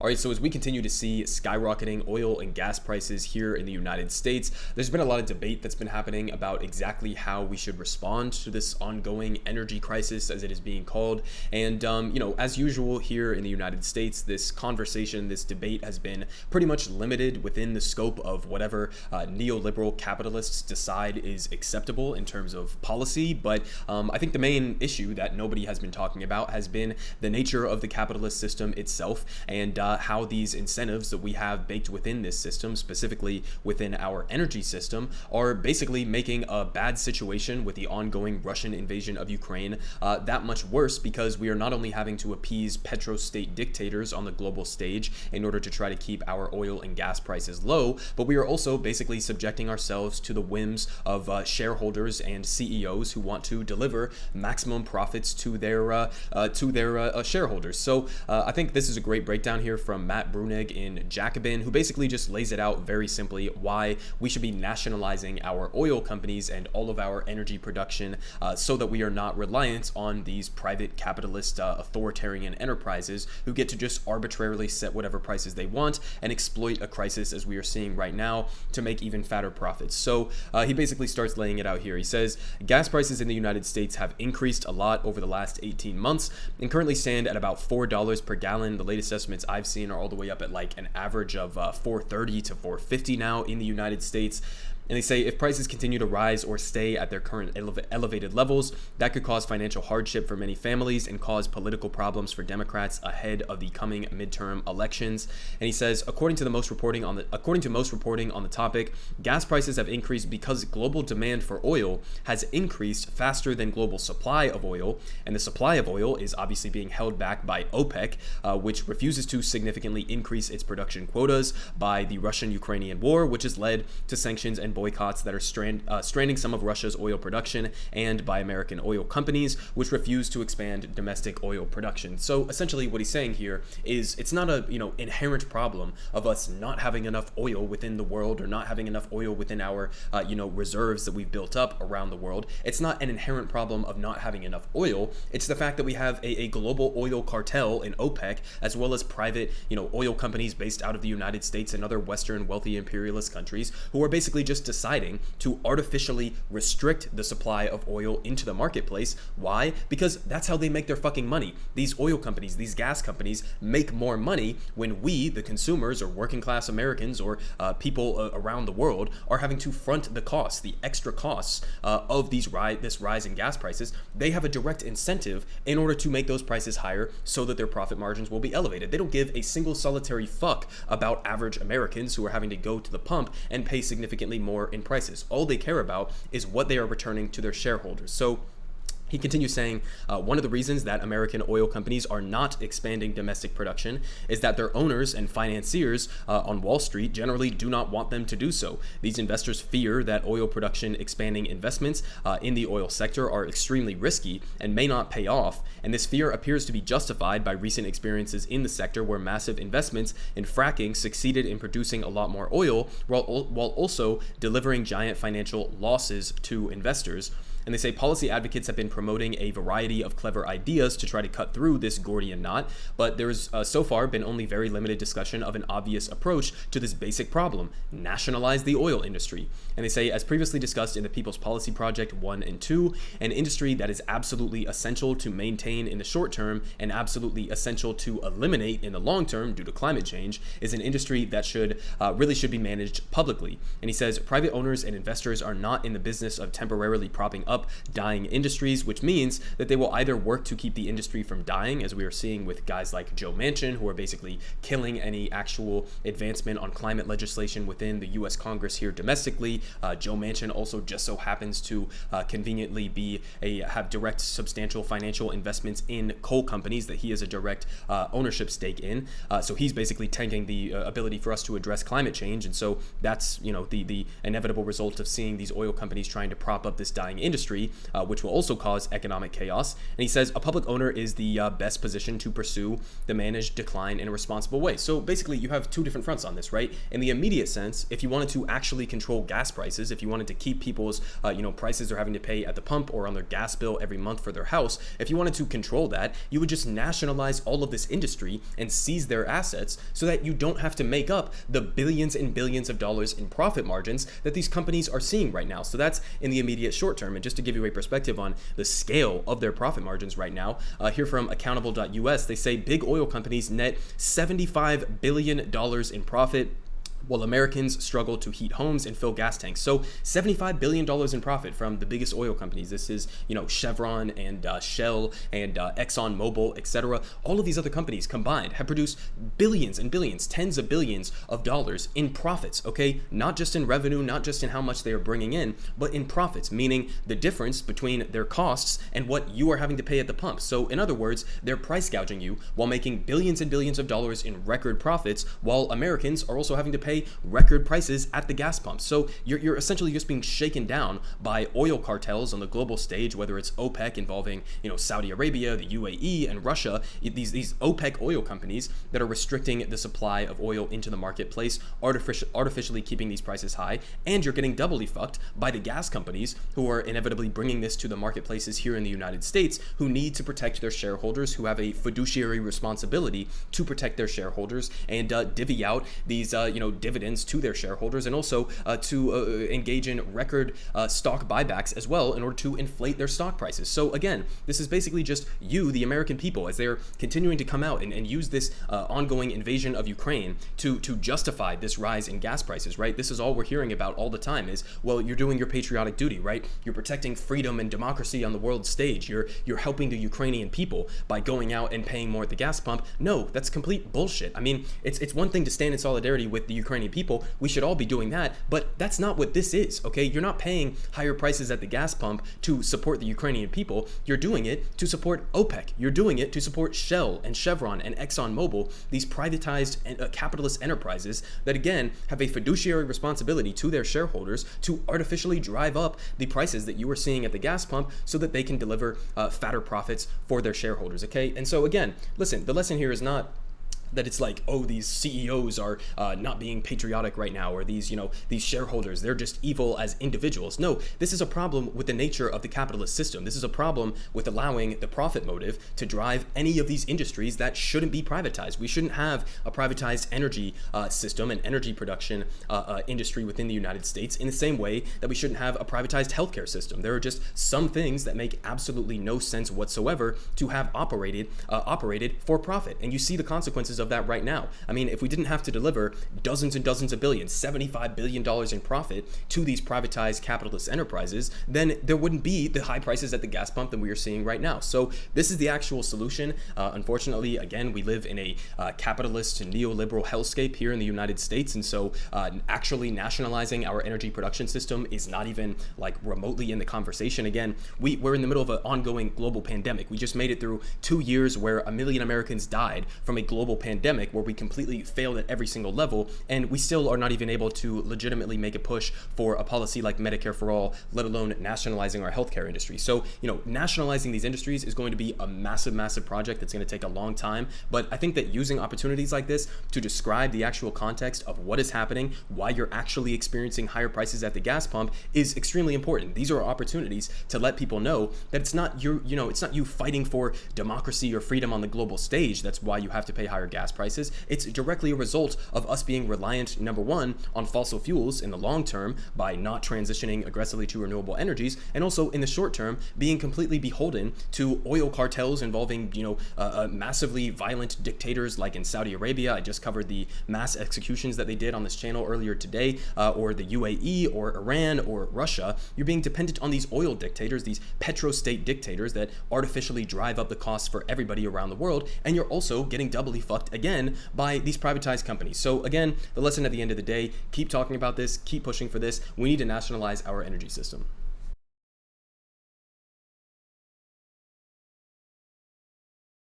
All right, so as we continue to see skyrocketing oil and gas prices here in the United States, there's been a lot of debate that's been happening about exactly how we should respond to this ongoing energy crisis, as it is being called. And, as usual here in the United States, this conversation, this debate has been pretty much limited within the scope of whatever neoliberal capitalists decide is acceptable in terms of policy. But I think the main issue that nobody has been talking about has been the nature of the capitalist system itself, and how these incentives that we have baked within this system, specifically within our energy system, are basically making a bad situation with the ongoing Russian invasion of Ukraine that much worse, because we are not only having to appease petrostate dictators on the global stage in order to try to keep our oil and gas prices low, but we are also basically subjecting ourselves to the whims of shareholders and CEOs who want to deliver maximum profits to their shareholders. So I think this is a great breakdown here from Matt Brunig in Jacobin, who basically just lays it out very simply why we should be nationalizing our oil companies and all of our energy production so that we are not reliant on these private capitalist authoritarian enterprises who get to just arbitrarily set whatever prices they want and exploit a crisis, as we are seeing right now, to make even fatter profits. So he basically starts laying it out here. He says gas prices in the United States have increased a lot over the last 18 months and currently stand at about $4 per gallon. The latest estimates I've seen are all the way up at like an average of $4.30 to $4.50 now in the United States. And they say if prices continue to rise or stay at their current elevated levels, that could cause financial hardship for many families and cause political problems for Democrats ahead of the coming midterm elections. And he says, according to most reporting on the topic, gas prices have increased because global demand for oil has increased faster than global supply of oil, and the supply of oil is obviously being held back by OPEC, which refuses to significantly increase its production quotas by the Russian-Ukrainian war, which has led to sanctions and boycotts that are stranding some of Russia's oil production, and by American oil companies, which refuse to expand domestic oil production. So essentially what he's saying here is it's not a inherent problem of us not having enough oil within the world, or not having enough oil within our reserves that we've built up around the world. It's not an inherent problem of not having enough oil. It's the fact that we have a global oil cartel in OPEC, as well as private oil companies based out of the United States and other Western wealthy imperialist countries, who are basically just deciding to artificially restrict the supply of oil into the marketplace. Why? Because that's how they make their fucking money. These oil companies, these gas companies, make more money when we, the consumers, or working class Americans, or people around the world, are having to front the costs, the extra costs of this rise in gas prices. They have a direct incentive in order to make those prices higher so that their profit margins will be elevated. They don't give a single solitary fuck about average Americans who are having to go to the pump and pay significantly more in prices. All they care about is what they are returning to their shareholders. So he continues saying, one of the reasons that American oil companies are not expanding domestic production is that their owners and financiers on Wall Street generally do not want them to do so. These investors fear that oil production expanding investments in the oil sector are extremely risky and may not pay off, and this fear appears to be justified by recent experiences in the sector where massive investments in fracking succeeded in producing a lot more oil while also delivering giant financial losses to investors. And they say policy advocates have been promoting a variety of clever ideas to try to cut through this Gordian knot, but there's so far been only very limited discussion of an obvious approach to this basic problem: nationalize the oil industry. And they say, as previously discussed in the People's Policy Project 1 and 2, an industry that is absolutely essential to maintain in the short term and absolutely essential to eliminate in the long term due to climate change is an industry that should be managed publicly. And he says private owners and investors are not in the business of temporarily propping up dying industries, which means that they will either work to keep the industry from dying, as we are seeing with guys like Joe Manchin, who are basically killing any actual advancement on climate legislation within the U.S. Congress here domestically. Joe Manchin also just so happens to conveniently have direct substantial financial investments in coal companies that he has a direct ownership stake in. So he's basically tanking the ability for us to address climate change. And so that's the inevitable result of seeing these oil companies trying to prop up this dying industry. industry, which will also cause economic chaos. And he says a public owner is the best position to pursue the managed decline in a responsible way. So basically, you have two different fronts on this, right? In the immediate sense, if you wanted to actually control gas prices, if you wanted to keep people's prices they're having to pay at the pump or on their gas bill every month for their house, if you wanted to control that, you would just nationalize all of this industry and seize their assets so that you don't have to make up the billions and billions of dollars in profit margins that these companies are seeing right now. So that's in the immediate short term. And just to give you a perspective on the scale of their profit margins right now, here from accountable.us, they say big oil companies net $75 billion in profit, while Americans struggle to heat homes and fill gas tanks. So $75 billion in profit from the biggest oil companies. This is, Chevron and Shell and Exxon Mobil, etc. All of these other companies combined have produced billions and billions, tens of billions of dollars in profits, okay? Not just in revenue, not just in how much they are bringing in, but in profits, meaning the difference between their costs and what you are having to pay at the pump. So in other words, they're price gouging you while making billions and billions of dollars in record profits, while Americans are also having to pay record prices at the gas pump. So you're essentially just being shaken down by oil cartels on the global stage, whether it's OPEC involving Saudi Arabia, the UAE, and Russia. These OPEC oil companies that are restricting the supply of oil into the marketplace, artificially keeping these prices high, and you're getting doubly fucked by the gas companies who are inevitably bringing this to the marketplaces here in the United States, who need to protect their shareholders, who have a fiduciary responsibility to protect their shareholders and divvy out these dividends to their shareholders, and also to engage in record stock buybacks as well in order to inflate their stock prices. So again, this is basically just you, the American people, as they're continuing to come out and use this ongoing invasion of Ukraine to justify this rise in gas prices, right? This is all we're hearing about all the time is, well, you're doing your patriotic duty, right? You're protecting freedom and democracy on the world stage. You're helping the Ukrainian people by going out and paying more at the gas pump. No, that's complete bullshit. I mean, it's one thing to stand in solidarity with the Ukrainian people. We should all be doing that, but that's not what this is, okay? You're not paying higher prices at the gas pump to support the Ukrainian people. You're doing it to support OPEC. You're doing it to support Shell and Chevron and Exxon Mobil, these privatized capitalist enterprises that, again, have a fiduciary responsibility to their shareholders to artificially drive up the prices that you are seeing at the gas pump so that they can deliver fatter profits for their shareholders, okay? And so, again, listen, the lesson here is not that it's like, oh, these CEOs are not being patriotic right now, or these shareholders, they're just evil as individuals. No, this is a problem with the nature of the capitalist system. This is a problem with allowing the profit motive to drive any of these industries that shouldn't be privatized. We shouldn't have a privatized energy system and energy production industry within the United States in the same way that we shouldn't have a privatized healthcare system. There are just some things that make absolutely no sense whatsoever to have operated for profit. And you see the consequences of that right now. I mean, if we didn't have to deliver dozens and dozens of billions, $75 billion in profit to these privatized capitalist enterprises, then there wouldn't be the high prices at the gas pump that we are seeing right now. So this is the actual solution. Unfortunately, again, we live in a capitalist neoliberal hellscape here in the United States. And so actually nationalizing our energy production system is not even like remotely in the conversation. Again, we're in the middle of an ongoing global pandemic. We just made it through 2 years where 1 million Americans died from a global pandemic where we completely failed at every single level, and we still are not even able to legitimately make a push for a policy like Medicare for all, let alone nationalizing our healthcare industry. So, nationalizing these industries is going to be a massive, massive project that's going to take a long time, but I think that using opportunities like this to describe the actual context of what is happening, why you're actually experiencing higher prices at the gas pump is extremely important. These are opportunities to let people know that it's not it's not you fighting for democracy or freedom on the global stage that's why you have to pay higher gas prices. It's directly a result of us being reliant, number one, on fossil fuels in the long term by not transitioning aggressively to renewable energies, and also in the short term being completely beholden to oil cartels involving massively violent dictators like in Saudi Arabia. I just covered the mass executions that they did on this channel earlier today, or the UAE or Iran or Russia. You're being dependent on these oil dictators, these petrostate dictators that artificially drive up the costs for everybody around the world, and you're also getting doubly fucked again by these privatized companies. So again, the lesson at the end of the day, keep talking about this, keep pushing for this. We need to nationalize our energy system.